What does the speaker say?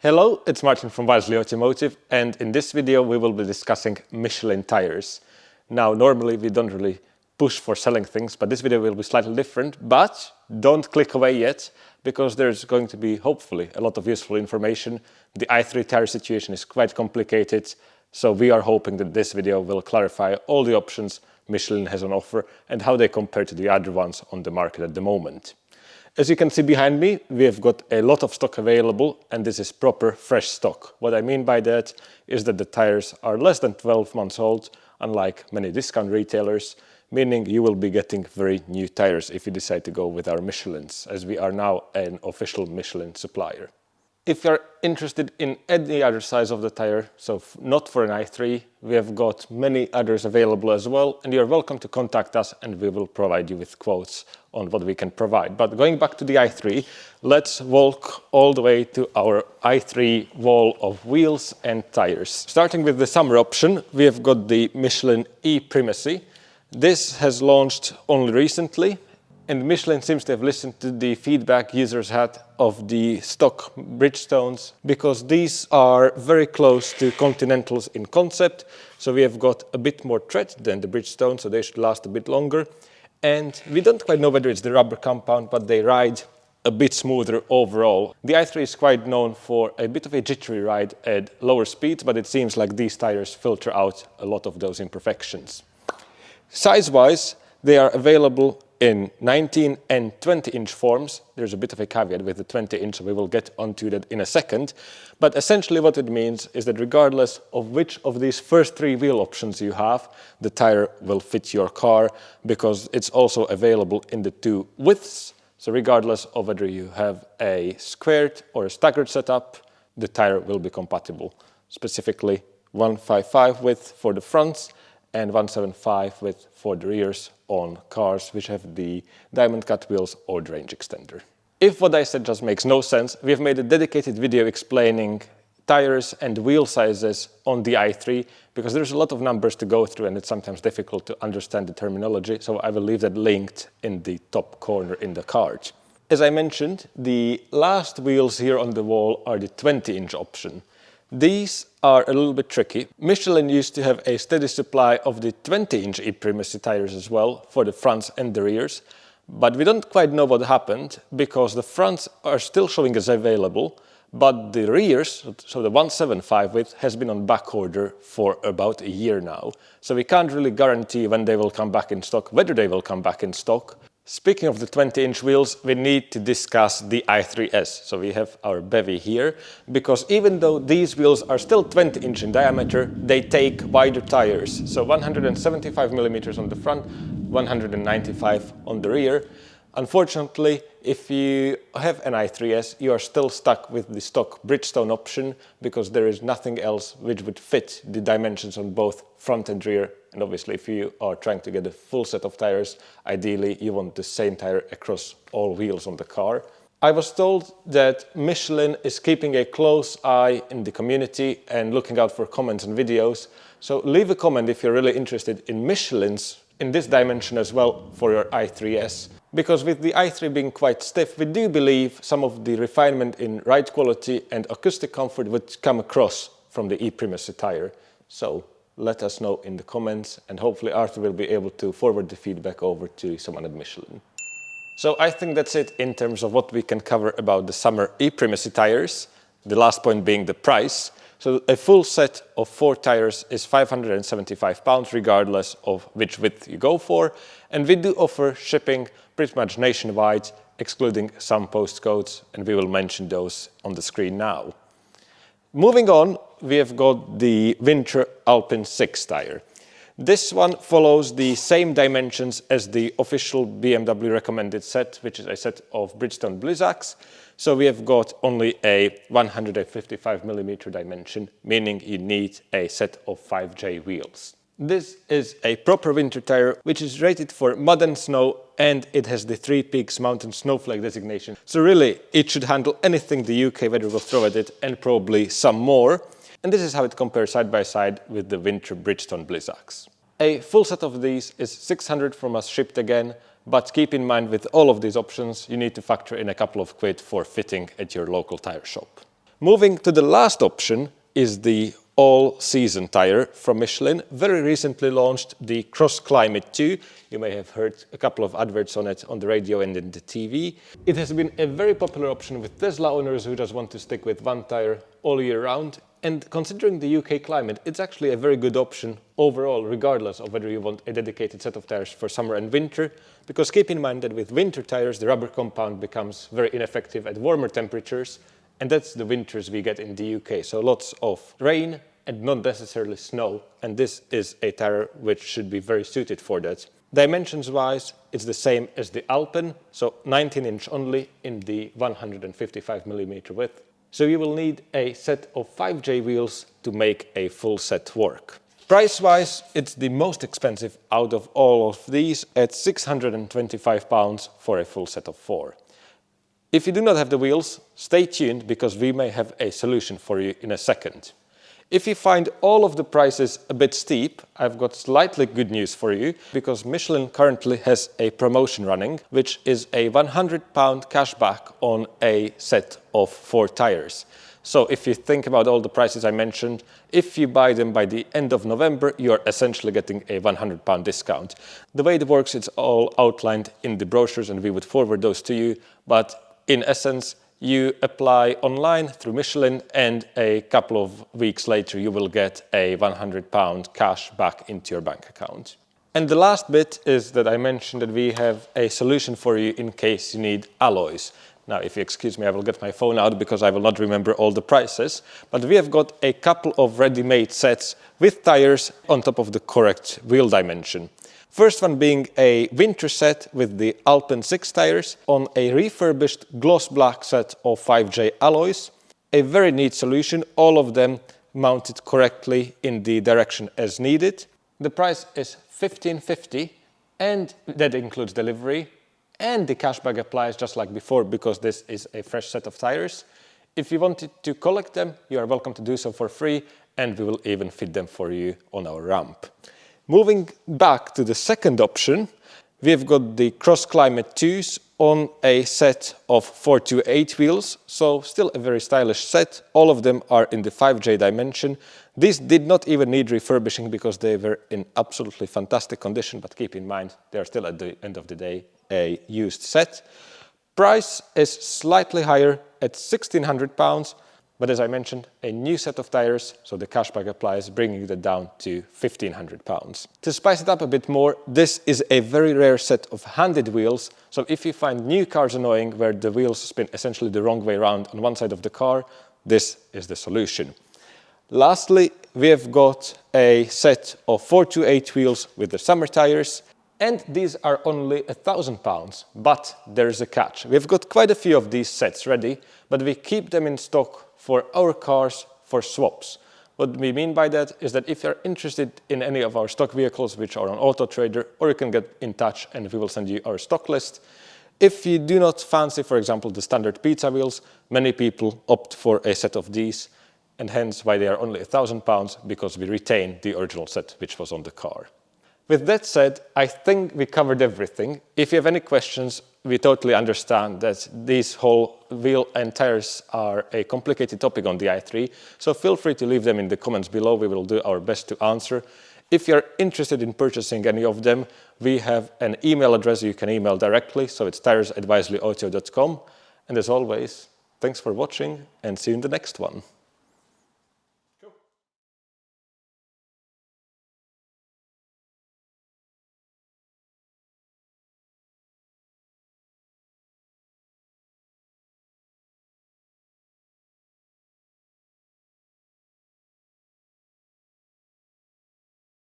Hello, it's Martin from Wisely Automotive, and in this video we will be discussing Michelin tires. Now, normally we don't really push for selling things, but this video will be slightly different. But don't click away yet, because there's going to be, hopefully, a lot of useful information. The i3 tire situation is quite complicated, so we are hoping that this video will clarify all the options Michelin has on offer and how they compare to the other ones on the market at the moment. As you can see behind me, we have got a lot of stock available, and this is proper fresh stock. What I mean by that is that the tires are less than 12 months old, unlike many discount retailers, meaning you will be getting very new tires if you decide to go with our Michelins, as we are now an official Michelin supplier. If you're interested in any other size of the tire, so not for an i3, we have got many others available as well, and you're welcome to contact us and we will provide you with quotes on what we can provide. But going back to the i3, let's walk all the way to our i3 wall of wheels and tires. Starting with the summer option, we have got the Michelin e-Primacy. This has launched only recently, and Michelin seems to have listened to the feedback users had of the stock Bridgestones, because these are very close to Continentals in concept. So we have got a bit more tread than the Bridgestone, so they should last a bit longer. And we don't quite know whether it's the rubber compound, but they ride a bit smoother overall. The i3 is quite known for a bit of a jittery ride at lower speeds, but it seems like these tires filter out a lot of those imperfections. Size-wise, they are available in 19 and 20-inch forms. There's a bit of a caveat with the 20-inch, so we will get onto that in a second. But essentially what it means is that regardless of which of these first three wheel options you have, the tire will fit your car, because it's also available in the two widths. So regardless of whether you have a squared or a staggered setup, the tire will be compatible. Specifically 155 width for the fronts and 175 width for the rears on cars which have the diamond cut wheels or the range extender. If what I said just makes no sense, we have made a dedicated video explaining tires and wheel sizes on the i3, because there's a lot of numbers to go through and it's sometimes difficult to understand the terminology, so I will leave that linked in the top corner in the card. As I mentioned, the last wheels here on the wall are the 20-inch option. These are a little bit tricky. Michelin used to have a steady supply of the 20-inch e-Primacy tires as well for the fronts and the rears, but we don't quite know what happened, because the fronts are still showing as available, but the rears, so the 175 width, has been on back order for about a year now. So we can't really guarantee when they will come back in stock, whether they will come back in stock. Speaking of the 20-inch wheels, we need to discuss the i3S. So we have our bevy here, because even though these wheels are still 20-inch in diameter, they take wider tires. So 175 millimeters on the front, 195 on the rear. Unfortunately, if you have an i3S, you are still stuck with the stock Bridgestone option, because there is nothing else which would fit the dimensions on both front and rear. And obviously, if you are trying to get a full set of tires, ideally you want the same tire across all wheels on the car. I was told that Michelin is keeping a close eye in the community and looking out for comments and videos. So leave a comment if you're really interested in Michelin's in this dimension as well for your i3S. Because with the i3 being quite stiff, we do believe some of the refinement in ride quality and acoustic comfort would come across from the e-Primacy tire. So let us know in the comments, and hopefully Arthur will be able to forward the feedback over to someone at Michelin. So I think that's it in terms of what we can cover about the summer e-Primacy tires. The last point being the price. So a full set of 4 tires is £575 regardless of which width you go for, and we do offer shipping pretty much nationwide, excluding some postcodes, and we will mention those on the screen now. Moving on, we have got the winter Alpin 6 tire. This one follows the same dimensions as the official BMW recommended set, which is a set of Bridgestone Blizzaks. So we have got only a 155mm dimension, meaning you need a set of 5J wheels. This is a proper winter tire, which is rated for mud and snow, and it has the 3 Peaks Mountain Snowflake designation. So really, it should handle anything the UK weather will throw at it, and probably some more. And this is how it compares side by side with the winter Bridgestone Blizzaks. A full set of these is 600 from us shipped again, but keep in mind with all of these options, you need to factor in a couple of quid for fitting at your local tire shop. Moving to the last option is the all-season tire from Michelin. Very recently launched the CrossClimate 2. You may have heard a couple of adverts on it on the radio and in the TV. It has been a very popular option with Tesla owners who just want to stick with one tire all year round. And considering the UK climate, it's actually a very good option overall, regardless of whether you want a dedicated set of tires for summer and winter. Because keep in mind that with winter tires, the rubber compound becomes very ineffective at warmer temperatures. And that's the winters we get in the UK. So lots of rain and not necessarily snow. And this is a tire which should be very suited for that. Dimensions-wise, it's the same as the Alpin, so 19-inch only in the 155mm width. So you will need a set of 5J wheels to make a full set work. Price-wise, it's the most expensive out of all of these at £625 for a full set of 4. If you do not have the wheels, stay tuned because we may have a solution for you in a second. If you find all of the prices a bit steep, I've got slightly good news for you because Michelin currently has a promotion running, which is a £100 cashback on a set of 4 tires. So if you think about all the prices I mentioned, if you buy them by the end of November, you're essentially getting a £100 discount. The way it works, it's all outlined in the brochures and we would forward those to you. But in essence, you apply online through Michelin and a couple of weeks later you will get a £100 cash back into your bank account. And the last bit is that I mentioned that we have a solution for you in case you need alloys. Now, if you excuse me, I will get my phone out because I will not remember all the prices. But we have got a couple of ready-made sets with tires on top of the correct wheel dimension. First one being a winter set with the Alpin 6 tires on a refurbished gloss black set of 5J alloys. A very neat solution, all of them mounted correctly in the direction as needed. The price is £15.50 and that includes delivery and the cashback applies just like before because this is a fresh set of tires. If you wanted to collect them, you are welcome to do so for free and we will even fit them for you on our ramp. Moving back to the second option, we've got the CrossClimate 2s on a set of 428 wheels, so still a very stylish set. All of them are in the 5J dimension. These did not even need refurbishing because they were in absolutely fantastic condition, but keep in mind, they're still at the end of the day a used set. Price is slightly higher at £1,600. But as I mentioned, a new set of tires, so the cashback applies, bringing it down to £1,500. To spice it up a bit more, this is a very rare set of handed wheels. So if you find new cars annoying where the wheels spin essentially the wrong way around on one side of the car, this is the solution. Lastly, we have got a set of 428 wheels with the summer tires. And these are only £1,000, but there's a catch. We've got quite a few of these sets ready, but we keep them in stock for our cars for swaps. What we mean by that is that if you're interested in any of our stock vehicles which are on Auto Trader, or you can get in touch and we will send you our stock list. If you do not fancy, for example, the standard pizza wheels, many people opt for a set of these, and hence why they are only £1,000 because we retain the original set which was on the car. With that said, I think we covered everything. If you have any questions, we totally understand that these whole wheel and tires are a complicated topic on the i3, so feel free to leave them in the comments below. We will do our best to answer. If you're interested in purchasing any of them, we have an email address you can email directly, so it's tyres@wiselyauto.com. And as always, thanks for watching and see you in the next one.